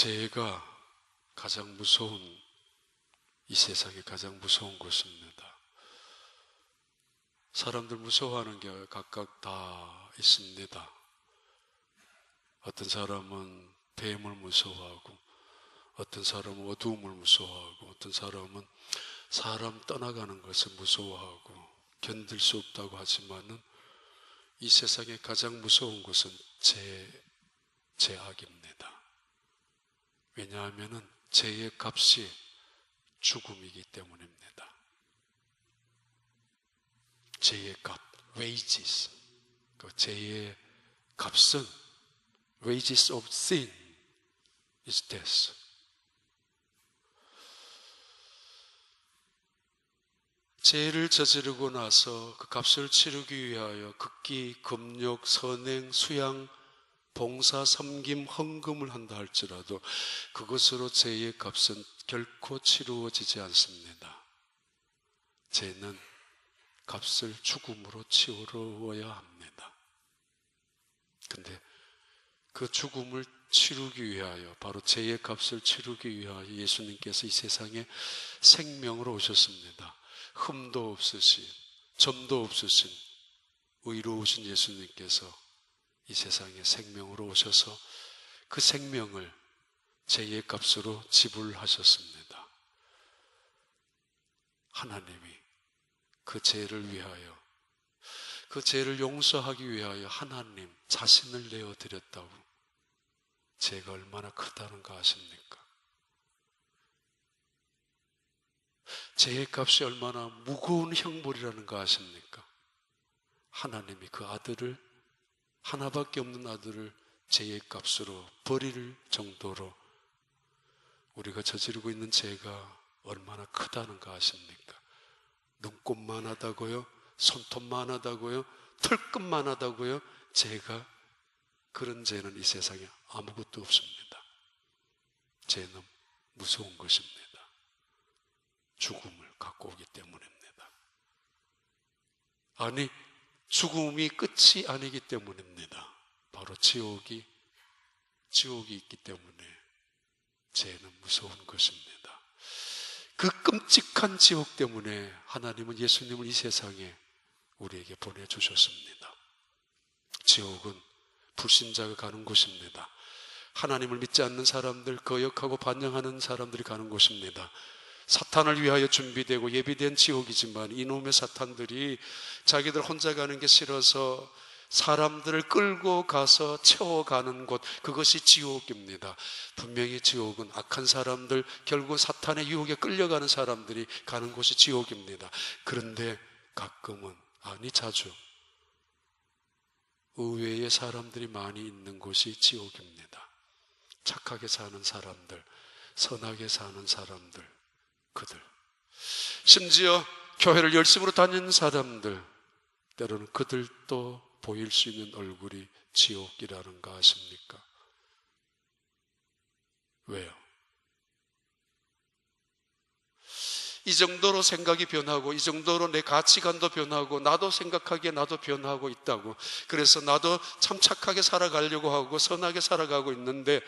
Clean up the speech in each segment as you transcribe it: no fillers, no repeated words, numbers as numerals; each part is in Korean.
죄가 가장 무서운, 이 세상에 가장 무서운 것입니다. 사람들 무서워하는 게 각각 다 있습니다. 어떤 사람은 뱀을 무서워하고, 어떤 사람은 어두움을 무서워하고, 어떤 사람은 사람 떠나가는 것을 무서워하고 견딜 수 없다고 하지만은 이 세상에 가장 무서운 것은 죄악입니다. 왜냐하면은 죄의 값이 죽음이기 때문입니다. 죄의 값, wages. 그 죄의 값은 wages of sin is death. 죄를 저지르고 나서 그 값을 치르기 위하여 극기, 금욕, 선행, 수양, 봉사, 섬김, 헌금을 한다 할지라도 그것으로 죄의 값은 결코 치루어지지 않습니다. 죄는 값을 죽음으로 치루어야 합니다. 근데 그 죽음을 치르기 위하여, 바로 죄의 값을 치르기 위하여 예수님께서 이 세상에 생명으로 오셨습니다. 흠도 없으신, 점도 없으신 의로우신 예수님께서 이 세상에 생명으로 오셔서 그 생명을 죄의 값으로 지불하셨습니다. 하나님이 그 죄를 위하여, 그 죄를 용서하기 위하여 하나님 자신을 내어드렸다고. 죄가 얼마나 크다는 거 아십니까? 죄의 값이 얼마나 무거운 형벌이라는 거 아십니까? 하나님이 그 아들을, 하나밖에 없는 아들을 죄의 값으로 버릴 정도로 우리가 저지르고 있는 죄가 얼마나 크다는 거 아십니까? 눈곱만 하다고요? 손톱만 하다고요? 털끝만 하다고요? 죄가, 그런 죄는 이 세상에 아무것도 없습니다. 죄는 무서운 것입니다. 죽음을 갖고 오기 때문입니다. 아니, 죽음이 끝이 아니기 때문입니다. 바로 지옥이 있기 때문에 죄는 무서운 것입니다. 그 끔찍한 지옥 때문에 하나님은 예수님을 이 세상에 우리에게 보내주셨습니다. 지옥은 불신자가 가는 곳입니다. 하나님을 믿지 않는 사람들, 거역하고 반영하는 사람들이 가는 곳입니다. 사탄을 위하여 준비되고 예비된 지옥이지만 이놈의 사탄들이 자기들 혼자 가는 게 싫어서 사람들을 끌고 가서 채워가는 곳, 그것이 지옥입니다. 분명히 지옥은 악한 사람들, 결국 사탄의 유혹에 끌려가는 사람들이 가는 곳이 지옥입니다. 그런데 가끔은, 아니 자주, 의외의 사람들이 많이 있는 곳이 지옥입니다. 착하게 사는 사람들, 선하게 사는 사람들, 그들, 심지어 교회를 열심으로 다니는 사람들, 때로는 그들도 보일 수 있는 얼굴이 지옥이라는 거 아십니까? 왜요? 이 정도로 생각이 변하고, 이 정도로 내 가치관도 변하고, 나도 생각하기에 나도 변하고 있다고. 그래서 나도 참 착하게 살아가려고 하고 선하게 살아가고 있는데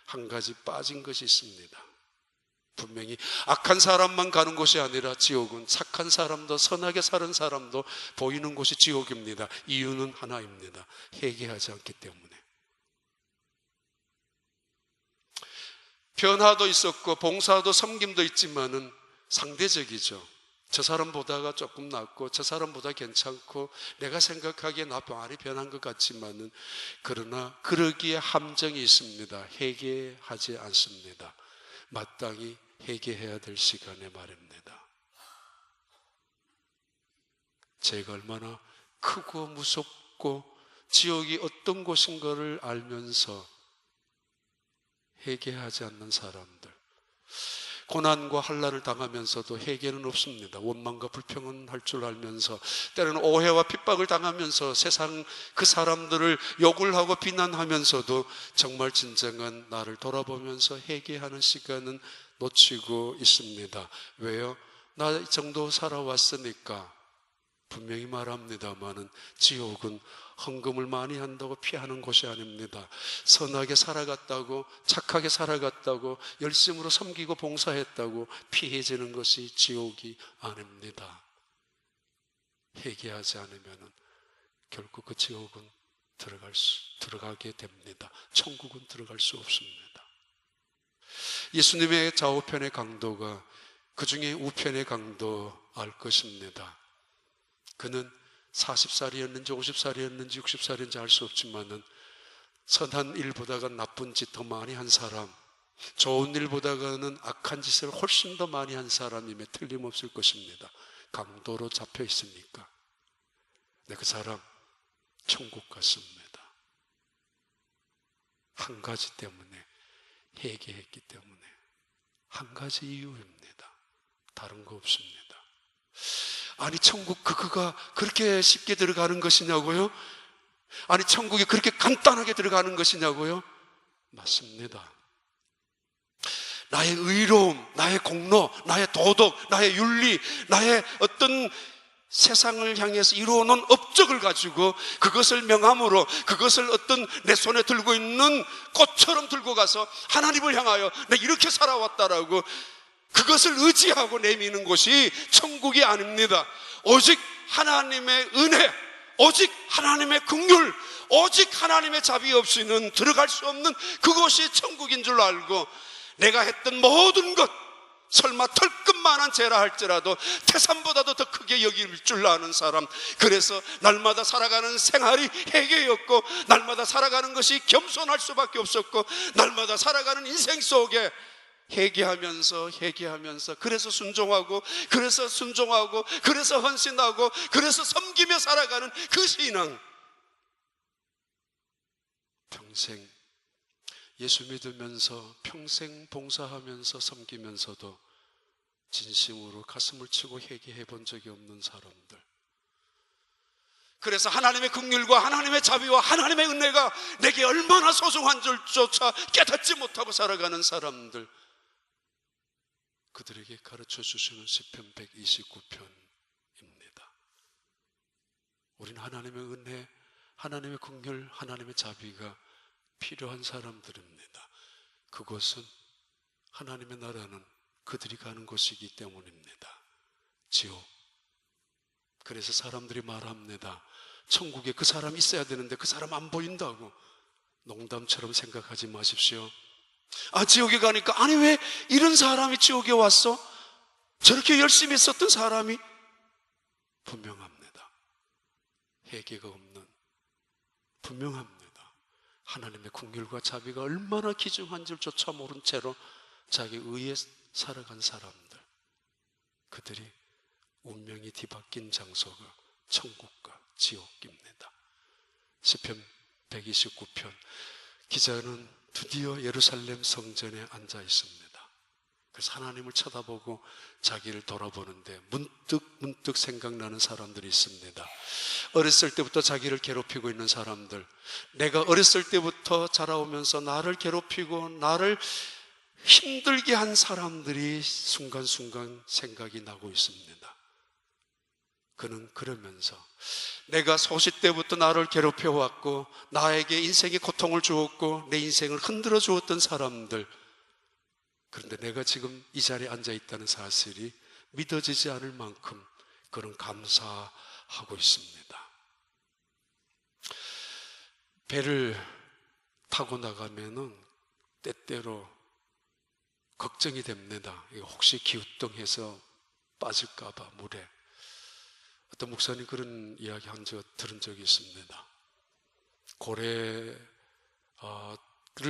한 가지 빠진 것이 있습니다. 분명히 악한 사람만 가는 곳이 아니라 지옥은 착한 사람도, 선하게 사는 사람도 보이는 곳이 지옥입니다. 이유는 하나입니다. 회개하지 않기 때문에. 변화도 있었고 봉사도 섬김도 있지만은 상대적이죠. 저 사람 보다가 조금 낫고 저 사람보다 괜찮고 내가 생각하기에 나 많이 변한 것 같지만은, 그러나 그러기에 함정이 있습니다. 회개하지 않습니다. 마땅히 회개해야 될 시간에 말입니다. 죄가 얼마나 크고 무섭고 지옥이 어떤 곳인 것을 알면서 회개하지 않는 사람들, 고난과 환난을 당하면서도 회개는 없습니다. 원망과 불평은 할 줄 알면서, 때로는 오해와 핍박을 당하면서 세상 그 사람들을 욕을 하고 비난하면서도 정말 진정한 나를 돌아보면서 회개하는 시간은 놓치고 있습니다. 왜요? 나 이 정도 살아왔으니까 분명히 말합니다마는 지옥은 헌금을 많이 한다고 피하는 곳이 아닙니다. 선하게 살아갔다고, 착하게 살아갔다고, 열심으로 섬기고 봉사했다고 피해지는 것이 지옥이 아닙니다. 회개하지 않으면 결국 그 지옥은 들어가게 됩니다. 천국은 들어갈 수 없습니다. 예수님의 좌우편의 강도가 그 중에 우편의 강도 알 것입니다. 그는 40살이었는지 50살이었는지 60살인지 알 수 없지만은 선한 일보다가 나쁜 짓 더 많이 한 사람, 좋은 일보다가는 악한 짓을 훨씬 더 많이 한 사람임에 틀림없을 것입니다. 강도로 잡혀 있으니까. 근데 그 사람 천국 갔습니다. 한 가지 때문에, 회개했기 때문에. 한 가지 이유입니다. 다른 거 없습니다. 아니, 천국 그가 그렇게 쉽게 들어가는 것이냐고요? 아니, 천국이 그렇게 간단하게 들어가는 것이냐고요? 맞습니다. 나의 의로움, 나의 공로, 나의 도덕, 나의 윤리, 나의 어떤 세상을 향해서 이루어놓은 업적을 가지고 그것을 명함으로, 그것을 어떤 내 손에 들고 있는 꽃처럼 들고 가서 하나님을 향하여 내가 이렇게 살아왔다라고 그것을 의지하고 내미는 곳이 천국이 아닙니다. 오직 하나님의 은혜, 오직 하나님의 긍휼, 오직 하나님의 자비 없이는 들어갈 수 없는 그것이 천국인 줄 알고, 내가 했던 모든 것, 설마 털끝만한 죄라 할지라도 태산보다도 더 크게 여길 줄 아는 사람, 그래서 날마다 살아가는 생활이 회개였고, 날마다 살아가는 것이 겸손할 수밖에 없었고, 날마다 살아가는 인생 속에 회개하면서 그래서 순종하고, 그래서 순종하고, 그래서 헌신하고, 그래서 섬기며 살아가는 그 신앙, 평생 예수 믿으면서 평생 봉사하면서 섬기면서도 진심으로 가슴을 치고 회개해 본 적이 없는 사람들, 그래서 하나님의 긍휼과 하나님의 자비와 하나님의 은혜가 내게 얼마나 소중한 줄조차 깨닫지 못하고 살아가는 사람들, 그들에게 가르쳐 주시는 시편 129편입니다. 우리는 하나님의 은혜, 하나님의 긍휼, 하나님의 자비가 필요한 사람들입니다. 그것은 하나님의 나라는 그들이 가는 곳이기 때문입니다. 지옥. 그래서 사람들이 말합니다. 천국에 그 사람 있어야 되는데 그 사람 안 보인다고. 농담처럼 생각하지 마십시오. 아, 지옥에 가니까, 아니 왜 이런 사람이 지옥에 왔어? 저렇게 열심히 했었던 사람이? 분명합니다. 회개가 없는, 분명합니다. 하나님의 긍휼과 자비가 얼마나 귀중한 줄조차 모른 채로 자기 의에 살아간 사람들, 그들이 운명이 뒤바뀐 장소가 천국과 지옥입니다. 시편 129편, 기자는 드디어 예루살렘 성전에 앉아 있습니다. 그래서 하나님을 쳐다보고 자기를 돌아보는데 문득 생각나는 사람들이 있습니다. 어렸을 때부터 자기를 괴롭히고 있는 사람들, 내가 어렸을 때부터 자라오면서 나를 괴롭히고 나를 힘들게 한 사람들이 순간순간 생각이 나고 있습니다. 그는 그러면서 내가 소시 때부터 나를 괴롭혀왔고 나에게 인생의 고통을 주었고 내 인생을 흔들어 주었던 사람들, 그런데 내가 지금 이 자리에 앉아 있다는 사실이 믿어지지 않을 만큼 그는 감사하고 있습니다. 배를 타고 나가면은 때때로 걱정이 됩니다. 혹시 기우뚱해서 빠질까봐 물에. 어떤 목사님 그런 이야기 들은 적이 있습니다. 고래를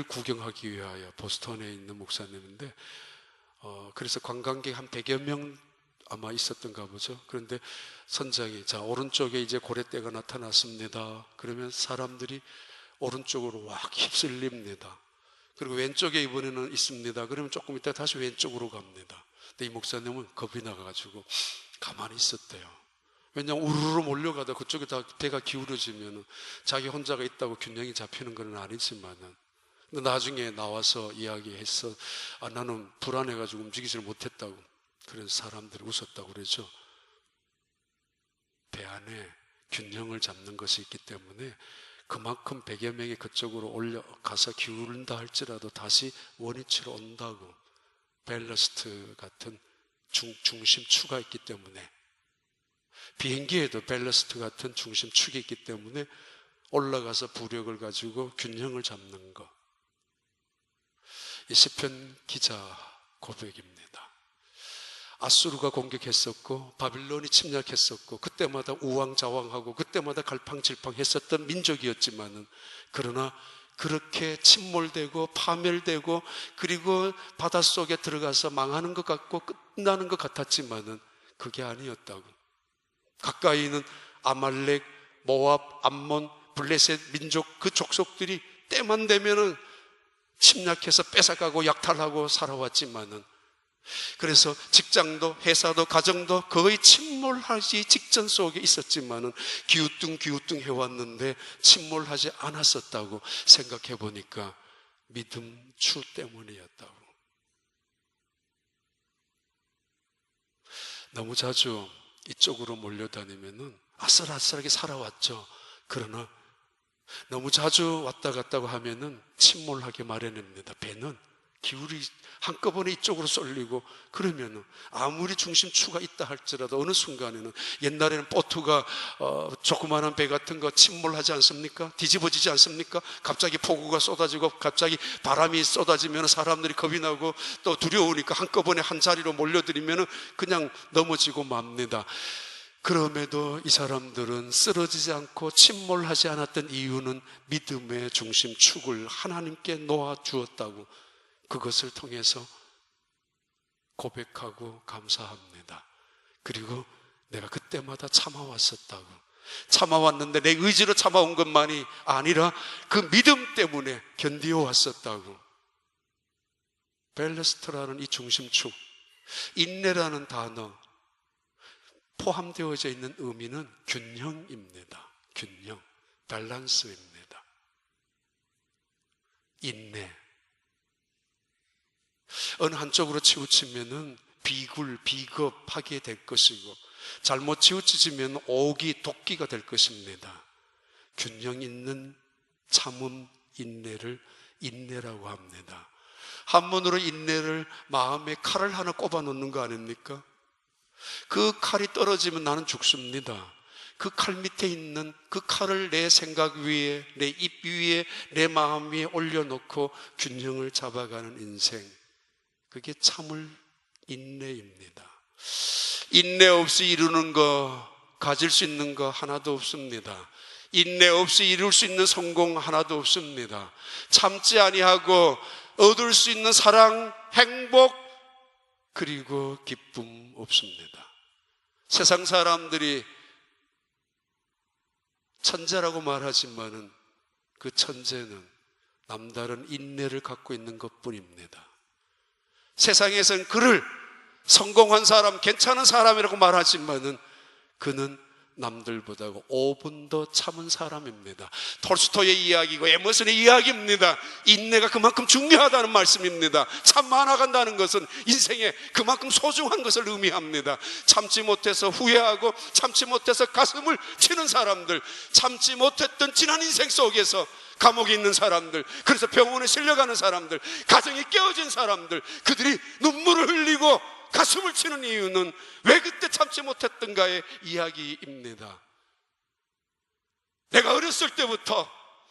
구경하기 위하여 보스턴에 있는 목사님인데, 그래서 관광객 한 100여 명 아마 있었던가 보죠. 그런데 선장이, 자, 오른쪽에 이제 고래떼가 나타났습니다. 그러면 사람들이 오른쪽으로 확 휩쓸립니다. 그리고 왼쪽에 이번에는 있습니다. 그러면 조금 있다 다시 왼쪽으로 갑니다. 근데 이 목사님은 겁이 나가지고 가만히 있었대요. 왜냐하면 우르르 몰려가다 그쪽에 다 배가 기울어지면 자기 혼자가 있다고 균형이 잡히는 건 아니지만은, 근데 나중에 나와서 이야기했어. 아, 나는 불안해가지고 움직이지를 못했다고. 그래서 사람들이 웃었다고 그러죠. 배 안에 균형을 잡는 것이 있기 때문에 그만큼 100여 명이 그쪽으로 올려가서 기울는다 할지라도 다시 원위치로 온다고. 밸러스트 같은 중심축가 있기 때문에, 비행기에도 밸러스트 같은 중심축이 있기 때문에 올라가서 부력을 가지고 균형을 잡는 것. 이 시편 기자 고백입니다. 아수르가 공격했었고 바빌론이 침략했었고 그때마다 우왕좌왕하고 그때마다 갈팡질팡했었던 민족이었지만은, 그러나 그렇게 침몰되고 파멸되고 그리고 바닷속에 들어가서 망하는 것 같고 끝나는 것 같았지만은 그게 아니었다고. 가까이 있는 아말렉, 모압, 암몬, 블레셋 민족 그 족속들이 때만 되면은 침략해서 뺏어가고 약탈하고 살아왔지만은, 그래서 직장도 회사도 가정도 거의 침몰하기 직전 속에 있었지만은 기우뚱 해왔는데 침몰하지 않았었다고 생각해 보니까 믿음 주 때문이었다고. 너무 자주 이쪽으로 몰려다니면은 아슬아슬하게 살아왔죠. 그러나 너무 자주 왔다 갔다고 하면은 침몰하게 마련입니다. 배는 기울이 한꺼번에 이쪽으로 쏠리고, 그러면은 아무리 중심추가 있다 할지라도 어느 순간에는, 옛날에는 보트가 조그마한 배 같은 거 침몰하지 않습니까? 뒤집어지지 않습니까? 갑자기 폭우가 쏟아지고 갑자기 바람이 쏟아지면 사람들이 겁이 나고 또 두려우니까 한꺼번에 한 자리로 몰려들이면 그냥 넘어지고 맙니다. 그럼에도 이 사람들은 쓰러지지 않고 침몰하지 않았던 이유는 믿음의 중심축을 하나님께 놓아주었다고, 그것을 통해서 고백하고 감사합니다. 그리고 내가 그때마다 참아왔었다고. 참아왔는데 내 의지로 참아온 것만이 아니라 그 믿음 때문에 견디어왔었다고. 밸러스트라는 이 중심축, 인내라는 단어 포함되어져 있는 의미는 균형입니다. 균형, 밸런스입니다. 인내. 어느 한쪽으로 치우치면은 비겁하게 될 것이고, 잘못 치우치면 오기, 도끼가 될 것입니다. 균형 있는 참음, 인내를 인내라고 합니다. 한문으로 인내를 마음에 칼을 하나 꼽아 놓는 거 아닙니까? 그 칼이 떨어지면 나는 죽습니다. 그 칼 밑에 있는 그 칼을 내 생각 위에, 내 입 위에, 내 마음 위에 올려놓고 균형을 잡아가는 인생, 그게 참을 인내입니다. 인내 없이 이루는 거, 가질 수 있는 거 하나도 없습니다. 인내 없이 이룰 수 있는 성공 하나도 없습니다. 참지 아니하고 얻을 수 있는 사랑, 행복, 그리고 기쁨 없습니다. 세상 사람들이 천재라고 말하지만은 그 천재는 남다른 인내를 갖고 있는 것뿐입니다. 세상에서는 그를 성공한 사람, 괜찮은 사람이라고 말하지만은 그는 남들보다 5분 더 참은 사람입니다. 톨스토이의 이야기고 에머슨의 이야기입니다. 인내가 그만큼 중요하다는 말씀입니다. 참아 나간다는 것은 인생에 그만큼 소중한 것을 의미합니다. 참지 못해서 후회하고 참지 못해서 가슴을 치는 사람들, 참지 못했던 지난 인생 속에서 감옥에 있는 사람들, 그래서 병원에 실려가는 사람들, 가정이 깨어진 사람들, 그들이 눈물을 흘리고 가슴을 치는 이유는 왜 그때 참지 못했던가의 이야기입니다. 내가 어렸을 때부터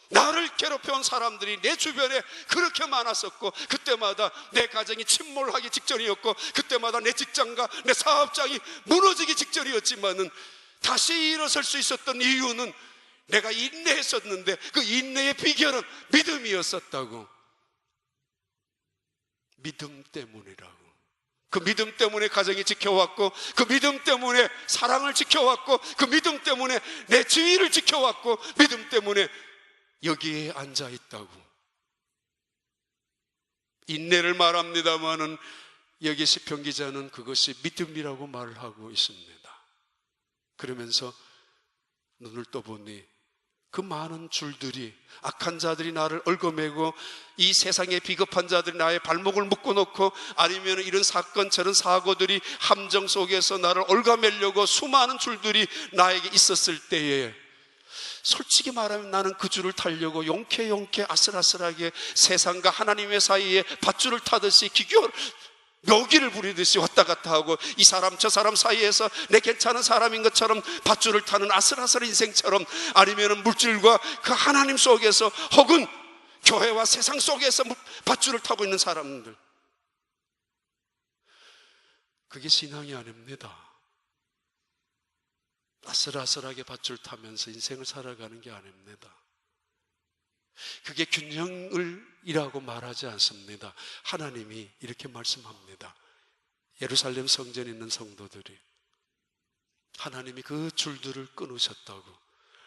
나를 괴롭혀온 사람들이 내 주변에 그렇게 많았었고, 그때마다 내 가정이 침몰하기 직전이었고, 그때마다 내 직장과 내 사업장이 무너지기 직전이었지만은 다시 일어설 수 있었던 이유는 내가 인내했었는데 그 인내의 비결은 믿음이었었다고. 믿음 때문이라고. 그 믿음 때문에 가정이 지켜왔고, 그 믿음 때문에 사랑을 지켜왔고, 그 믿음 때문에 내 지위를 지켜왔고, 믿음 때문에 여기에 앉아있다고. 인내를 말합니다마는 여기 시편 기자는 그것이 믿음이라고 말을 하고 있습니다. 그러면서 눈을 떠보니 그 많은 줄들이, 악한 자들이 나를 얽어매고 이 세상의 비겁한 자들이 나의 발목을 묶어놓고, 아니면 이런 사건 저런 사고들이 함정 속에서 나를 얽어매려고 수많은 줄들이 나에게 있었을 때에, 솔직히 말하면 나는 그 줄을 타려고 용케 아슬아슬하게 세상과 하나님의 사이에 밧줄을 타듯이 묘기를 부리듯이 왔다 갔다 하고, 이 사람 저 사람 사이에서 내 괜찮은 사람인 것처럼 밧줄을 타는 아슬아슬한 인생처럼, 아니면 물질과 그 하나님 속에서 혹은 교회와 세상 속에서 밧줄을 타고 있는 사람들, 그게 신앙이 아닙니다. 아슬아슬하게 밧줄 타면서 인생을 살아가는 게 아닙니다. 그게 균형이라고 말하지 않습니다. 하나님이 이렇게 말씀합니다. 예루살렘 성전에 있는 성도들이 하나님이 그 줄들을 끊으셨다고,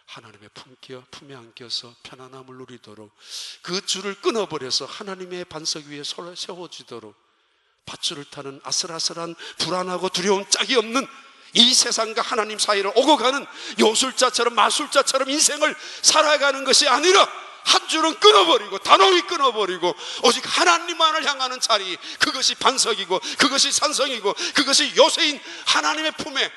하나님의 품에 안겨서 편안함을 누리도록 그 줄을 끊어버려서 하나님의 반석 위에 세워지도록, 밧줄을 타는 아슬아슬한 불안하고 두려운 짝이 없는 이 세상과 하나님 사이를 오고 가는 요술자처럼 마술자처럼 인생을 살아가는 것이 아니라, 한 줄은 끊어버리고 단호히 끊어버리고 오직 하나님만을 향하는 자리, 그것이 반석이고 그것이 산성이고 그것이 요새인 하나님의 품에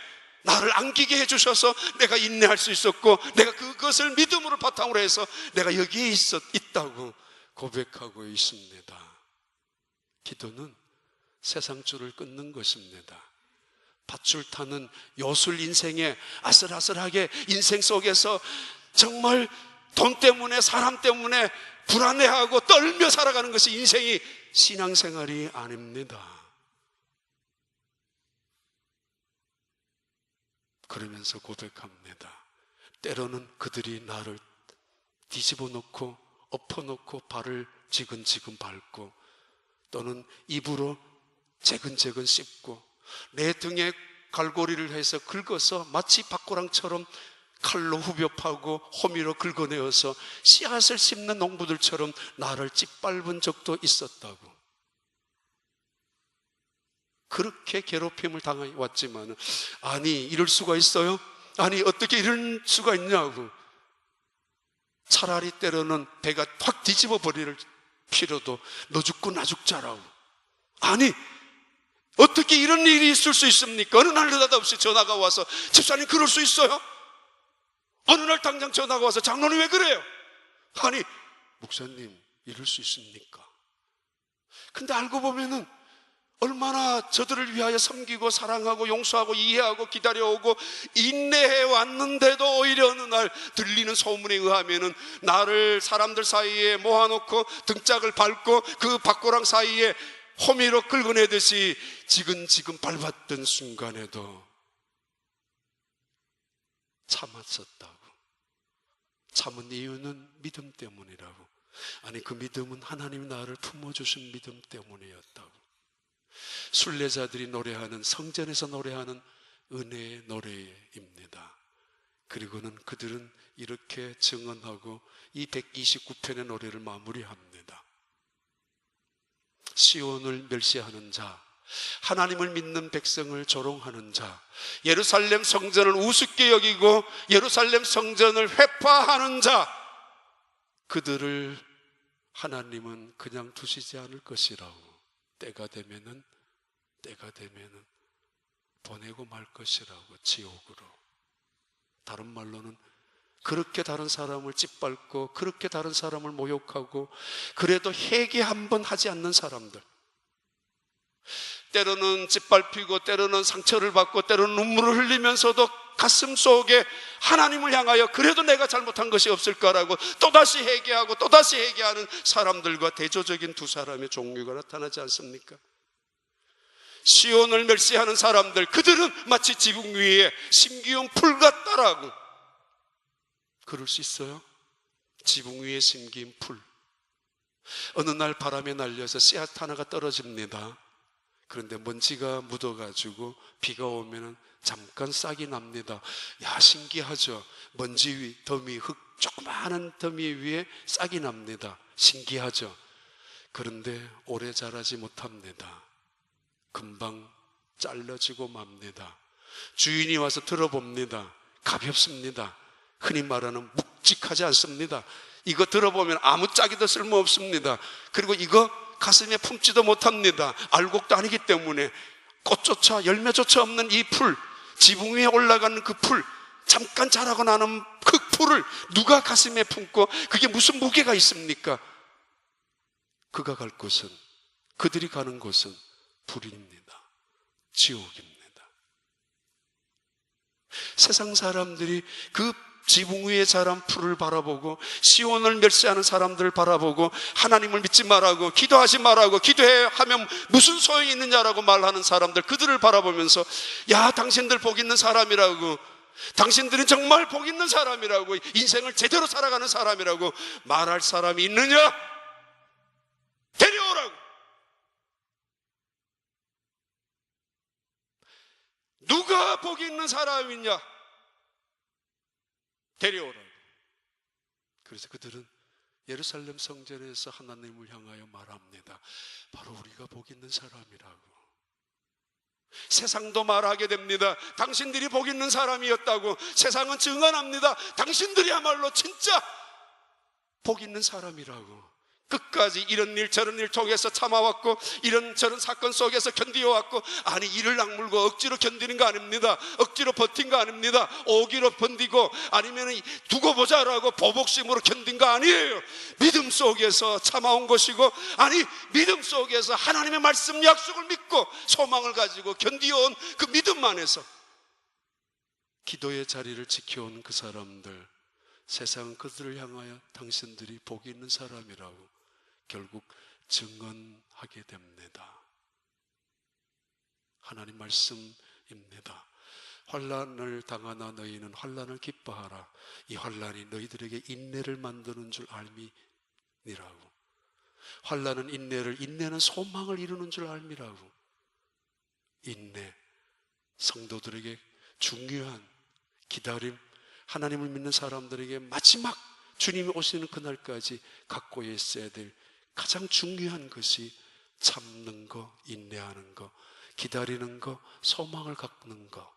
나를 안기게 해주셔서 내가 인내할 수 있었고, 내가 그것을 믿음으로 바탕으로 해서 내가 여기에 있다고 고백하고 있습니다. 기도는 세상 줄을 끊는 것입니다. 밧줄 타는 요술 인생에 아슬아슬하게 인생 속에서 정말 돈 때문에 사람 때문에 불안해하고 떨며 살아가는 것이 인생이 신앙생활이 아닙니다. 그러면서 고백합니다. 때로는 그들이 나를 뒤집어 놓고 엎어놓고 발을 지근지근 밟고, 또는 입으로 재근재근 씹고 내 등에 갈고리를 해서 긁어서 마치 박고랑처럼 칼로 후벼 파고 호미로 긁어내어서 씨앗을 씹는 농부들처럼 나를 짓밟은 적도 있었다고. 그렇게 괴롭힘을 당해왔지만, 아니 이럴 수가 있어요? 아니 어떻게 이럴 수가 있냐고. 차라리 때로는 배가 확 뒤집어 버릴 필요도, 너 죽고 나 죽자라고. 아니 어떻게 이런 일이 있을 수 있습니까? 어느 날 느닷없이 전화가 와서, 집사님 그럴 수 있어요? 어느 날 당장 전화가 와서, 장로님 왜 그래요? 아니 목사님 이럴 수 있습니까? 근데 알고 보면은 얼마나 저들을 위하여 섬기고 사랑하고 용서하고 이해하고 기다려오고 인내해 왔는데도, 오히려 어느 날 들리는 소문에 의하면은 나를 사람들 사이에 모아놓고 등짝을 밟고 그 박고랑 사이에 호미로 긁어내듯이 지근지근 밟았던 순간에도 참았었다고. 참은 이유는 믿음 때문이라고. 아니 그 믿음은 하나님이 나를 품어주신 믿음 때문이었다고. 순례자들이 노래하는, 성전에서 노래하는 은혜의 노래입니다. 그리고는 그들은 이렇게 증언하고 이 129편의 노래를 마무리합니다. 시온을 멸시하는 자, 하나님을 믿는 백성을 조롱하는 자, 예루살렘 성전을 우습게 여기고 예루살렘 성전을 회파하는 자, 그들을 하나님은 그냥 두시지 않을 것이라고. 때가 되면은 보내고 말 것이라고, 지옥으로. 다른 말로는 그렇게 다른 사람을 짓밟고 그렇게 다른 사람을 모욕하고 그래도 회개 한 번 하지 않는 사람들, 때로는 짓밟히고 때로는 상처를 받고 때로는 눈물을 흘리면서도 가슴 속에 하나님을 향하여 그래도 내가 잘못한 것이 없을까라고 또다시 회개하고 또다시 회개하는 사람들과 대조적인 두 사람의 종류가 나타나지 않습니까? 시온을 멸시하는 사람들, 그들은 마치 지붕 위에 심기운 풀 같다라고. 그럴 수 있어요? 지붕 위에 심긴 풀, 어느 날 바람에 날려서 씨앗 하나가 떨어집니다. 그런데 먼지가 묻어가지고 비가 오면 잠깐 싹이 납니다. 야, 신기하죠? 먼지 위, 더미, 흙, 조그마한 더미 위에 싹이 납니다. 신기하죠? 그런데 오래 자라지 못합니다. 금방 잘라지고 맙니다. 주인이 와서 들어봅니다. 가볍습니다. 흔히 말하는 묵직하지 않습니다. 이거 들어보면 아무 짝에도 쓸모없습니다. 그리고 이거 가슴에 품지도 못합니다. 알곡도 아니기 때문에. 꽃조차 열매조차 없는 이 풀, 지붕 위에 올라가는 그 풀, 잠깐 자라고 나는 그 풀을 누가 가슴에 품고 그게 무슨 무게가 있습니까? 그가 갈 곳은, 그들이 가는 곳은 불입니다. 지옥입니다. 세상 사람들이 그 지붕 위에 자란 풀을 바라보고 시온을 멸시하는 사람들을 바라보고 하나님을 믿지 말라고, 기도하지 말라고, 기도해 하면 무슨 소용이 있느냐라고 말하는 사람들, 그들을 바라보면서 야, 당신들 복 있는 사람이라고, 당신들은 정말 복 있는 사람이라고, 인생을 제대로 살아가는 사람이라고 말할 사람이 있느냐? 데려오라고. 누가 복이 있는 사람이냐? 데려오라고. 그래서 그들은 예루살렘 성전에서 하나님을 향하여 말합니다. 바로 우리가 복 있는 사람이라고. 세상도 말하게 됩니다. 당신들이 복 있는 사람이었다고. 세상은 증언합니다. 당신들이야말로 진짜 복 있는 사람이라고. 끝까지 이런 일 저런 일 통해서 참아왔고, 이런 저런 사건 속에서 견디어왔고, 아니 이를 악물고 억지로 견디는 거 아닙니다. 억지로 버틴 거 아닙니다. 오기로 번디고 아니면 두고 보자라고 보복심으로 견딘 거 아니에요. 믿음 속에서 참아온 것이고, 아니 믿음 속에서 하나님의 말씀 약속을 믿고 소망을 가지고 견디어온 그 믿음 안에서 기도의 자리를 지켜온 그 사람들, 세상은 그들을 향하여 당신들이 복이 있는 사람이라고 결국 증언하게 됩니다. 하나님 말씀입니다. 환난을 당하나 너희는 환난을 기뻐하라. 이 환난이 너희들에게 인내를 만드는 줄 알미니라고. 환난은 인내를, 인내는 소망을 이루는 줄 알미라고. 인내, 성도들에게 중요한 기다림, 하나님을 믿는 사람들에게 마지막 주님이 오시는 그날까지 갖고 있어야 될 가장 중요한 것이 참는 거, 인내하는 거, 기다리는 거, 소망을 갖는 거.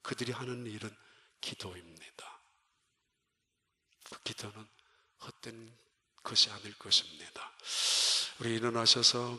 그들이 하는 일은 기도입니다. 그 기도는 헛된 것이 아닐 것입니다. 우리 일어나셔서